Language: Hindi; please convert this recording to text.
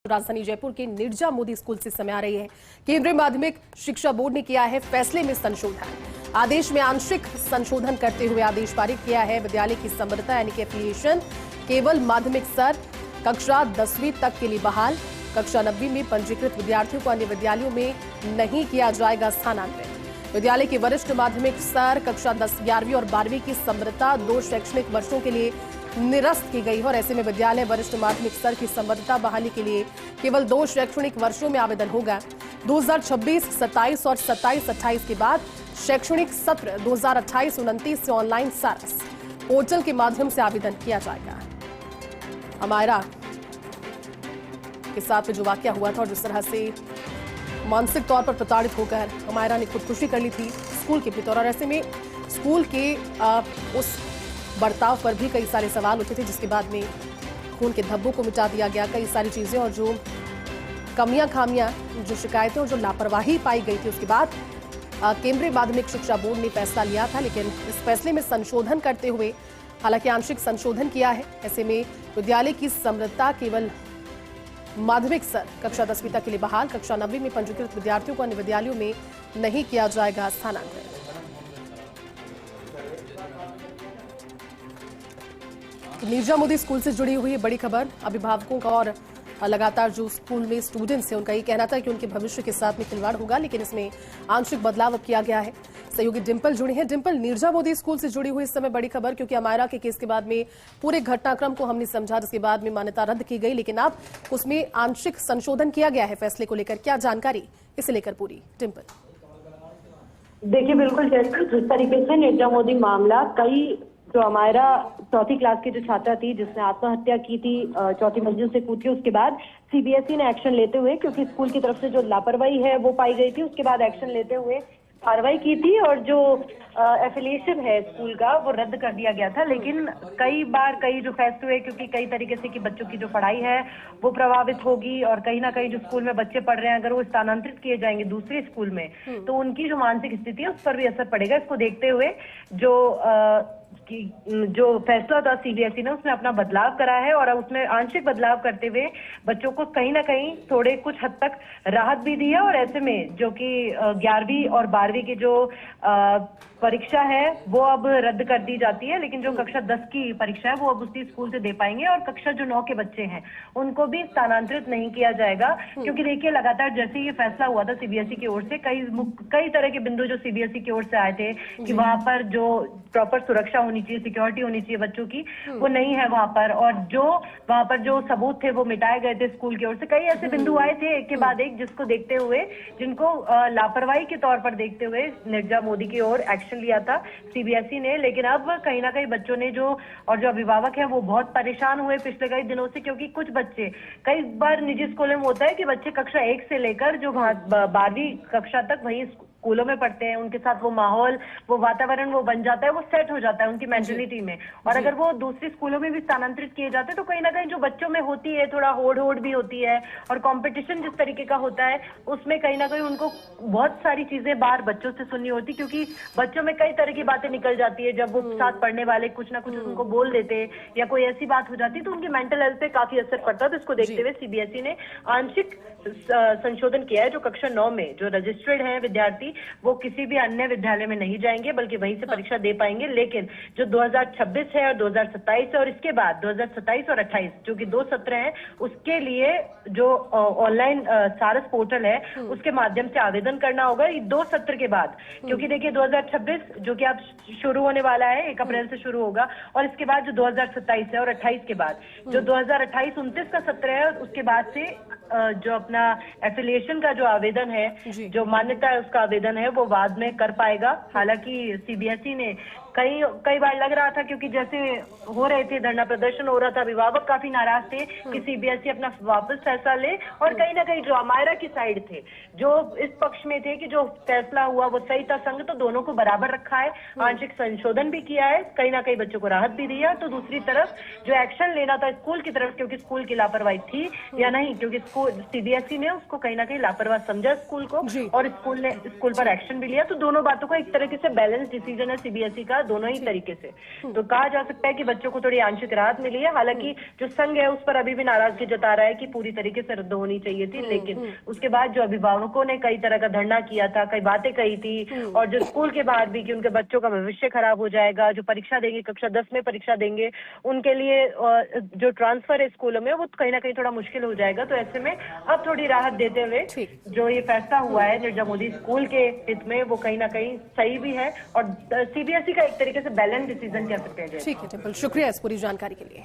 राजधानी जयपुर के निर्जा मोदी स्कूल से समय आ रही है। केंद्रीय माध्यमिक शिक्षा बोर्ड ने किया है फैसले में संशोधन। आदेश में आंशिक संशोधन करते हुए आदेश पारित किया है। विद्यालय की समृद्धता यानी कि एफिलिएशन केवल माध्यमिक स्तर कक्षा 10वीं तक के लिए बहाल। कक्षा 9वीं में पंजीकृत विद्यार्थियों को अन्य विद्यालयों में नहीं किया जाएगा स्थानांतरित। विद्यालय के वरिष्ठ माध्यमिक स्तर कक्षा 10, 11वीं और 12वीं की समृद्धता 2 शैक्षणिक वर्षों के लिए निरस्त की गई है और ऐसे में विद्यालय वरिष्ठ माध्यमिक स्तर की संबद्धता बहाली के लिए केवल 2 शैक्षणिक वर्षों में आवेदन होगा। 2026-27 और 27-28 के बाद शैक्षणिक सत्र 2028-29 से ऑनलाइन सारस पोर्टल के माध्यम से आवेदन किया जाएगा। अमायरा के साथ जो वाकया हुआ था और जिस तरह से मानसिक तौर पर प्रताड़ित होकर अमायरा ने खुदकुशी कर ली थी स्कूल के भीतर और ऐसे में स्कूल के उस बर्ताव पर भी कई सारे सवाल उठे थे, जिसके बाद में खून के धब्बों को मिटा दिया गया। कई सारी चीजें और जो कमियां खामियां, जो शिकायतें और जो लापरवाही पाई गई थी, उसके बाद केंद्रीय माध्यमिक शिक्षा बोर्ड ने फैसला लिया था। लेकिन इस फैसले में संशोधन करते हुए हालांकि आंशिक संशोधन किया है। ऐसे में विद्यालय की समृद्धता केवल माध्यमिक स्तर कक्षा 10वीं तक के लिए बहाल। कक्षा 9वीं में पंजीकृत विद्यार्थियों को अन्य विद्यालयों में नहीं किया जाएगा स्थानांतरित। निर्जा मोदी स्कूल से जुड़ी हुई बड़ी खबर। अभिभावकों का और लगातार जो स्कूल में स्टूडेंट्स हैं उनका ये कहना था कि उनके भविष्य के साथ में खिलवाड़ होगा, लेकिन इसमें आंशिक बदलाव अब किया गया है। सहयोगी डिंपल जुड़ी है। डिंपल, निर्जा मोदी स्कूल से जुड़ी हुई इस समय बड़ी खबर, क्योंकि अमायरा के केस के बाद में पूरे घटनाक्रम को हमने समझा, जिसके बाद में मान्यता रद्द की गई, लेकिन अब उसमें आंशिक संशोधन किया गया है फैसले को लेकर। क्या जानकारी इसे लेकर पूरी डिंपल? देखिए, बिल्कुल जिस तरीके से निर्जा मोदी मामला, कई जो अमायरा चौथी क्लास की जो छात्रा थी जिसने आत्महत्या की थी, चौथी मंजिल से कूद के, उसके बाद सीबीएसई ने एक्शन लेते हुए, क्योंकि स्कूल की तरफ से जो लापरवाही है वो पाई गई थी, उसके बाद एक्शन लेते हुए कार्रवाई की थी और जो एफिलिएशन है स्कूल का वो रद्द कर दिया गया था। लेकिन कई बार कई जो फैसले हुए, क्योंकि कई तरीके से कि बच्चों की जो पढ़ाई है वो प्रभावित होगी और कहीं ना कहीं जो स्कूल में बच्चे पढ़ रहे हैं अगर वो स्थानांतरित किए जाएंगे दूसरे स्कूल में तो उनकी जो मानसिक स्थिति है उस पर भी असर पड़ेगा। इसको देखते हुए जो फैसला था सीबीएसई ने उसमें अपना बदलाव करा है और उसमें आंशिक बदलाव करते हुए बच्चों को कहीं ना कहीं थोड़े कुछ हद तक राहत भी दी है। और ऐसे में जो कि 11वीं और 12वीं की जो परीक्षा है वो अब रद्द कर दी जाती है, लेकिन जो कक्षा 10 की परीक्षा है वो अब उसी स्कूल से दे पाएंगे और कक्षा जो 9 के बच्चे हैं उनको भी स्थानांतरित नहीं किया जाएगा। क्योंकि देखिए, लगातार जैसे ये फैसला हुआ था सीबीएसई की ओर से, कई तरह के बिंदु जो सीबीएसई की ओर से आए थे कि वहां पर जो प्रॉपर सुरक्षा होनी चाहिए, सिक्योरिटी होनी चाहिए बच्चों की, वो नहीं है वहां पर, और जो वहां पर जो सबूत थे वो मिटाए गए थे स्कूल की ओर से। कई ऐसे बिंदु आए थे एक के बाद एक, जिसको देखते हुए, जिनको लापरवाही के तौर पर देखते हुए निर्जा मोदी की ओर एक्शन लिया था सीबीएसई ने। लेकिन अब कहीं ना कहीं बच्चों ने जो अभिभावक है वो बहुत परेशान हुए पिछले कई दिनों से, क्योंकि कुछ बच्चे, कई बार निजी स्कूलों में होता है कि बच्चे कक्षा 1 से लेकर जो 12वीं कक्षा तक वही स्कूलों में पढ़ते हैं, उनके साथ वो माहौल, वो वातावरण वो बन जाता है, वो सेट हो जाता है उनकी मेंटलिटी में। और अगर वो दूसरी स्कूलों में भी स्थानांतरित किए जाते हैं तो कहीं ना कहीं जो बच्चों में होती है थोड़ा होड़ भी होती है और कंपटीशन जिस तरीके का होता है उसमें कहीं ना कहीं उनको बहुत सारी चीजें बाहर बच्चों से सुननी होती, क्योंकि बच्चों में कई तरह की बातें निकल जाती है जब वो साथ पढ़ने वाले कुछ ना कुछ उनको बोल देते या कोई ऐसी बात हो जाती है तो उनकी मेंटल हेल्थ पे काफी असर पड़ता है। तो इसको देखते हुए सीबीएसई ने आंशिक संशोधन किया है। जो कक्षा 9 में जो रजिस्टर्ड है विद्यार्थी वो किसी भी अन्य विद्यालय में नहीं जाएंगे बल्कि वहीं से परीक्षा दे पाएंगे। लेकिन जो 2026 है और 2027 है और इसके बाद 2027 और 28 जो कि 2 सत्र हैं, उसके लिए जो ऑनलाइन सारस पोर्टल है उसके माध्यम से आवेदन करना होगा 2 सत्र के बाद। क्योंकि देखिए 2026 जो कि अब शुरू होने वाला है, 1 अप्रैल से शुरू होगा, और इसके बाद जो 2027 है और 28 के बाद जो 2028-29 का सत्र है उसके बाद से जो अपना एफिलिएशन का जो आवेदन है, जो मान्यता है उसका आवेदन है वो बाद में कर पाएगा। हालांकि सीबीएसई ने कई बार लग रहा था, क्योंकि जैसे हो रहे थे धरना प्रदर्शन हो रहा था, अभिभावक काफी नाराज थे कि सीबीएसई अपना वापस फैसला ले, और कहीं ना कहीं जो अमायरा की साइड थे जो इस पक्ष में थे कि जो फैसला हुआ वो सही था। संघ तो दोनों को बराबर रखा है, आंशिक संशोधन भी किया है, कहीं ना कहीं बच्चों को राहत भी दी है। तो दूसरी तरफ जो एक्शन लेना था स्कूल की तरफ, क्योंकि स्कूल की लापरवाही थी या नहीं, क्योंकि सीबीएसई ने उसको कहीं ना कहीं लापरवाह समझा स्कूल को और स्कूल ने स्कूल पर एक्शन भी लिया। तो दोनों बातों का एक तरीके से बैलेंस डिसीजन है सीबीएसई का, था, दोनों ही तरीके से। तो कहा जा सकता है कि बच्चों को थोड़ी आंशिक राहत मिली है। हालांकि जो संघ है उस पर अभी भी नाराजगी जता रहा है कि पूरी तरीके से रद्द होनी चाहिए थी, लेकिन उसके बाद जो अभिभावकों ने कई तरह का धरना किया था, कई बातें कही थी, और जो स्कूल के बाहर भी कि उनके बच्चों का भविष्य खराब हो जाएगा, जो परीक्षा देंगे, कक्षा 10 में परीक्षा देंगे, उनके लिए जो ट्रांसफर है स्कूलों में वो कहीं ना कहीं थोड़ा मुश्किल हो जाएगा। तो ऐसे में अब थोड़ी राहत देते हुए जो ये फैसला हुआ है निर्जा मोदी स्कूल के हित में, वो कहीं ना कहीं सही भी है और सीबीएसई का एक तरीके से बैलेंस डिसीजन कह सकते हैं। ठीक है डिम्पल, शुक्रिया इस पूरी जानकारी के लिए।